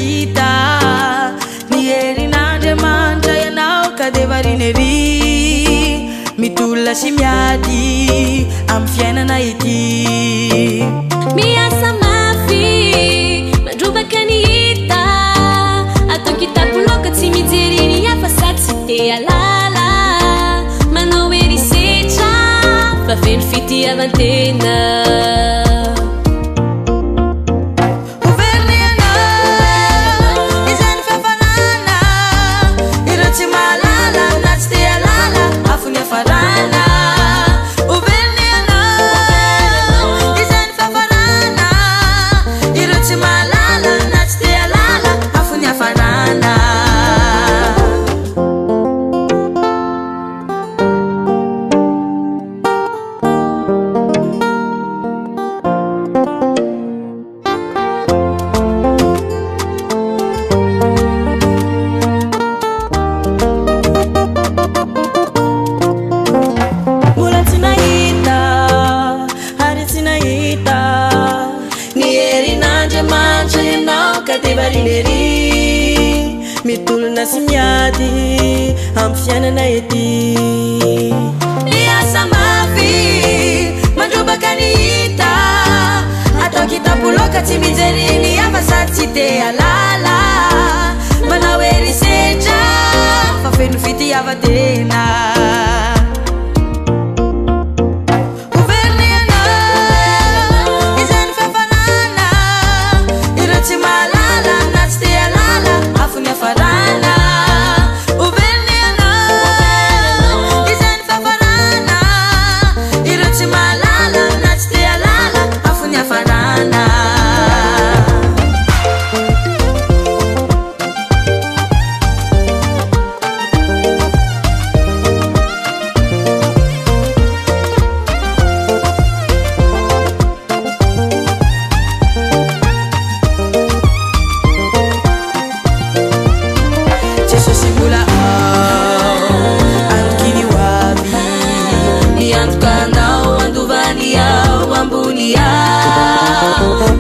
nahita ny herin'Andriamanitra ianao ka de variana ery mitolona sy miady amin'ny fiainana ity miasa mafy mandrobaka ny hita atao kitapoloka tsy mijery ny hafa sady tsy te alala manao erisetra fa feno fitiavantena mitolona sy miady amin'ny fiainana ety miasa mafy mandrobaka ny hita atao kitapoloka tsy mijery ny hafa sady tsy te alala manao erisetra fa feno fitiavantena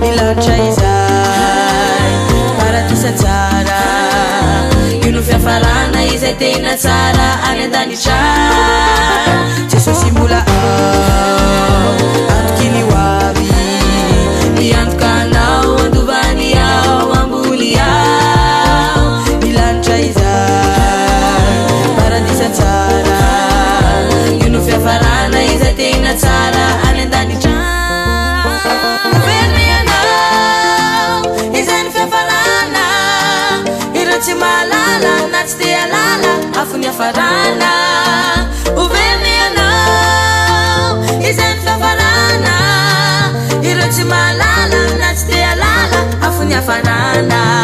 milatra izay paradisa tsara io no fiafarana izay tena tsara any an-danitra Jesosy mbola antokiny ho avy miantoka anao andovany ao ambony ao milatra izay paradisa tsara io no fiafarana izay tena tsara any an-danitra tsy malala na tsy te alala afony hafarana overiny anao izay ny fiafarana ireo tsy malala na tsy te alala afony hafarana